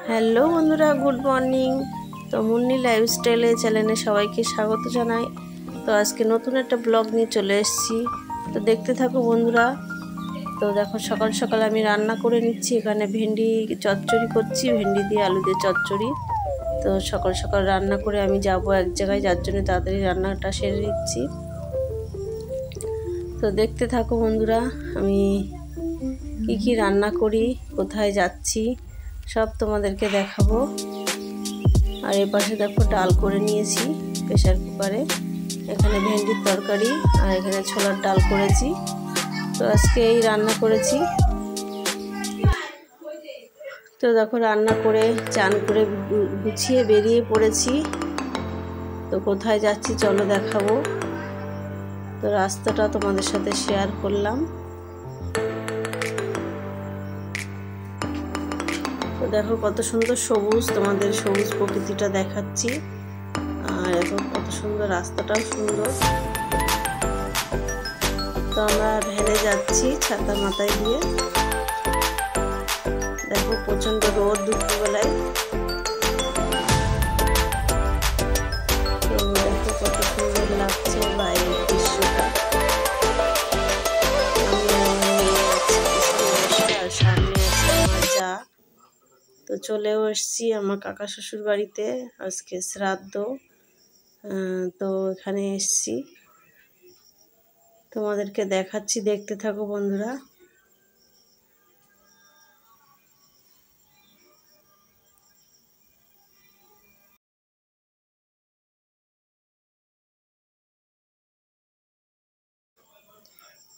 Hello বন্ধুরা, good morning. তো মুন্নি লাইফস্টাইলে চ্যানেলে সবাইকে স্বাগত জানাই। তো আজকে নতুন একটা ব্লগ নিয়ে চলে এসেছি, তো দেখতে থাকো বন্ধুরা। তো দেখো, সকাল সকাল আমি রান্না করে নিচ্ছি। এখানে ভেন্ডি চচ্চড়ি করছি, ভেন্ডি দিয়ে আলু দিয়ে চচ্চড়ি। তো সকাল সকাল রান্না করে আমি যাব এক জায়গায়, যার জন্য তাড়াতাড়ি রান্নাটা সেরে নিচ্ছি। তো দেখতে থাকো বন্ধুরা, আমি কি রান্না করি, কোথায় যাচ্ছি সব তোমাদেরকে দেখাবো। আর এ পাশে দেখো ডাল করে নিয়েছি প্রেসার কুকারে। এখানে ভেন্ডির তরকারি আর এখানে ছোলার ডাল করেছি। তো আজকে এই রান্না করেছি। তো দেখো, রান্না করে চান করে গুছিয়ে বেরিয়ে পড়েছি। তো কোথায় যাচ্ছি চলো দেখাবো। তো রাস্তাটা তোমাদের সাথে শেয়ার করলাম। তো দেখো কত সুন্দর সবুজ, তোমাদের সবুজ প্রকৃতিটা দেখাচ্ছি। আর এখন কত সুন্দর, রাস্তাটাও সুন্দর। তো আমরা ভ্যানে যাচ্ছি ছাতা মাথায় দিয়ে। দেখো প্রচন্ড রোদ দুপুরবেলায়। তো দেখো কত সুন্দর লাগছে বাইরের দৃশ্যটা। আর সামনে আছে আমার যা। তো চলেও এসছি আমার কাকা শ্বশুর বাড়িতে, আজকে শ্রাদ্ধ। তো এখানে এসছি, তোমাদেরকে দেখাচ্ছি, দেখতে থাকো বন্ধুরা।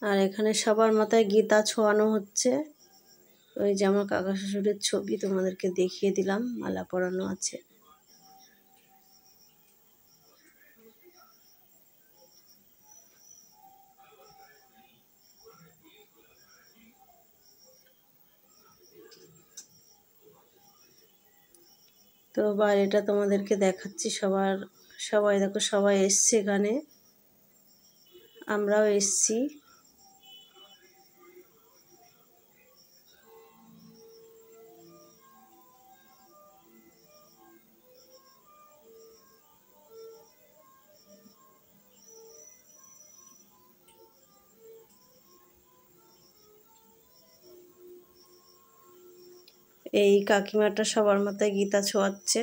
আর এখানে সবার মাথায় গীতা ছোঁয়ানো হচ্ছে। ওই যে আমার কাকা শ্বশুরের ছবি তোমাদেরকে দেখিয়ে দিলাম, মালা পরানো আছে। তো বাইরেটা তোমাদেরকে দেখাচ্ছি। সবাই দেখো, সবাই এসছে এখানে, আমরাও এসছি। এই কাকিমাটা সবার মাথায় গীতা ছোঁয়াচ্ছে।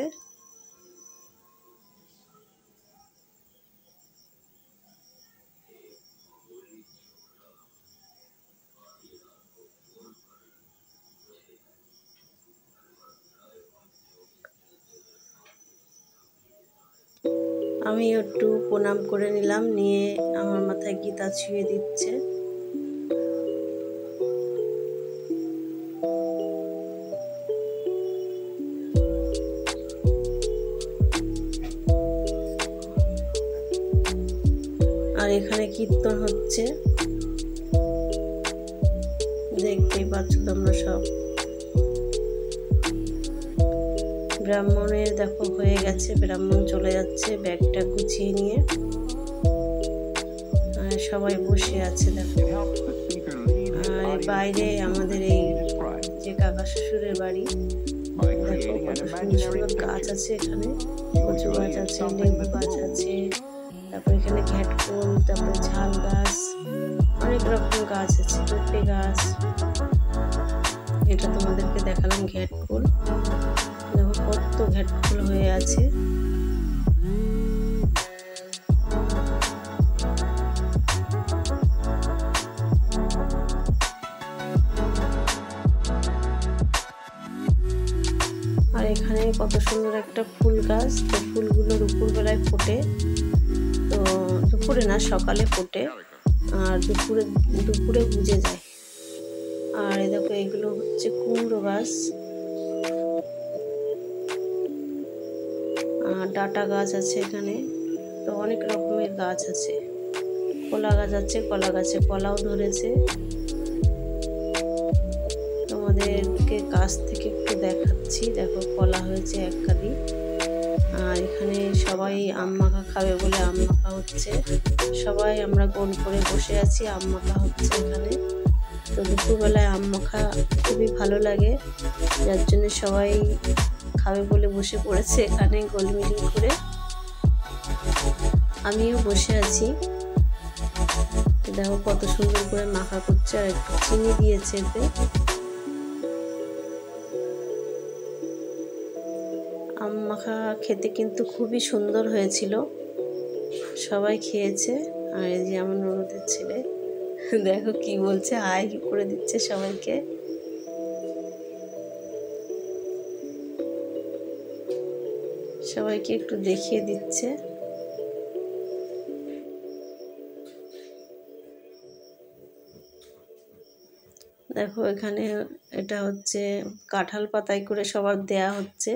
আমি একটু প্রণাম করে নিলাম, নিয়ে আমার মাথায় গীতা ছুঁয়ে দিচ্ছে। আর এখানে কীর্তন হচ্ছে, দেখতেই পাচ্ছ তোমরা সব। ব্রাহ্মণের দেখো হয়ে গেছে, ব্রাহ্মণ চলে যাচ্ছে ব্যাগটা গুছিয়ে নিয়ে। আর সবাই বসে আছে দেখো। আর বাইরে আমাদের এই যে কাকা শ্বশুরের বাড়ি, দেখো কত সুন্দর সুন্দর গাছ আছে এখানে। কচু গাছ আছে, লেবু গাছ আছে, তারপর এখানে ঘ্যাটফুল, তারপরে ঝাল গাছ, অনেক রকম গাছ আছে, পেঁপে গাছ। এটা তোমাদেরকে দেখালাম ঘ্যাটফুল। দেখো কত ঘ্যাটফুল হয়ে আছে। আর এখানে কত সুন্দর একটা ফুল গাছ। তো ফুলগুলো দুপুরবেলায় ফোটে। তো দুপুরে না, সকালে ফোটে, আর দুপুরে বুঝে যায়। আর এই দেখো, এগুলো হচ্ছে কুমড়ো গাছ। আর ডাঁটা গাছ আছে এখানে। তো অনেক রকমের গাছ আছে। কলা গাছ আছে, কলা গাছে কলাও ধরেছে। তোমাদেরকে কাছ থেকে একটু দেখাচ্ছি। দেখো কলা হয়েছে এক কাঁদি। আর এখানে সবাই আম মাখা খাবে বলে আম মাখা হচ্ছে। সবাই আমরা গোল করে বসে আছি, আম মাখা হচ্ছে এখানে। তো দুপুরবেলায় আম মাখা খুবই ভালো লাগে, যার জন্য সবাই খাবে বলে বসে পড়েছে এখানে গোলমিলিং করে। আমিও বসে আছি। দেখো কত সুন্দর করে মাখা করছে, আর একটু চিনি দিয়েছে এতে। আম মাখা খেতে কিন্তু খুবই সুন্দর হয়েছিল, সবাই খেয়েছে। আর এই যে আমার ননদের ছেলে দেখো কি বলছে, হাই করে দিচ্ছে সবাইকে। সবাইকে একটু দেখিয়ে দিচ্ছে। দেখো এখানে এটা হচ্ছে কাঁঠাল পাতায় করে সবার দেয়া হচ্ছে,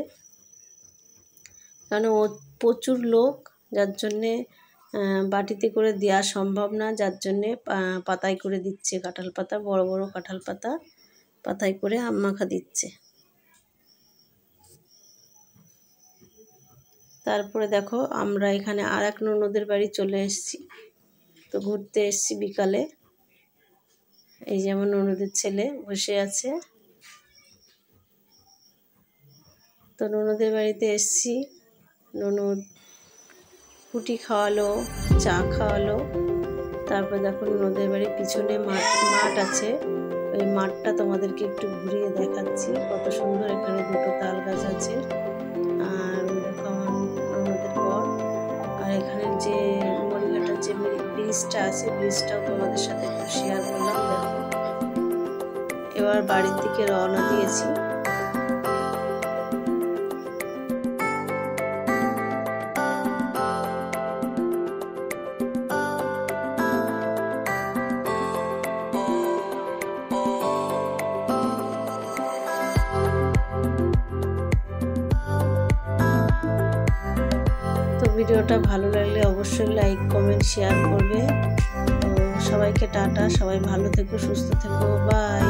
কারণ ও প্রচুর লোক, যার জন্যে বাটিতে করে দেওয়া সম্ভব না, যার জন্যে পাতায় করে দিচ্ছে। কাঁঠাল পাতা, বড় বড় কাঁঠাল পাতা পাতায় করে আম মাখা দিচ্ছে। তারপরে দেখো আমরা এখানে আর এক ননদের বাড়ি চলে এসেছি, তো ঘুরতে এসেছি বিকালে। এই যে আমার ননদের ছেলে বসে আছে। তো ননদের বাড়িতে এসেছি, ননদ রুটি খাওয়ালো, চা খাওয়ালো। তারপর দেখো ননদের বাড়ির পিছনে মাঠ আছে, ওই মাঠটা তোমাদেরকে একটু ঘুরিয়ে দেখাচ্ছি। কত সুন্দর, এখানে দুটো তাল গাছ আছে। আর দেখো আমার ননদের বর। আর এখানে যে মরিঘাটার যে ব্রিজটা আছে, ব্রিজটাও তোমাদের সাথে একটু শেয়ার করলাম। দেখো এবার বাড়ির দিকে রওনা দিয়েছি। তো ভিডিওটা ভালো লাগলে অবশ্যই লাইক, কমেন্ট, শেয়ার করবে। তো সবাইকে টাটা, সবাই ভালো থেকো, সুস্থ থেকো, বাই।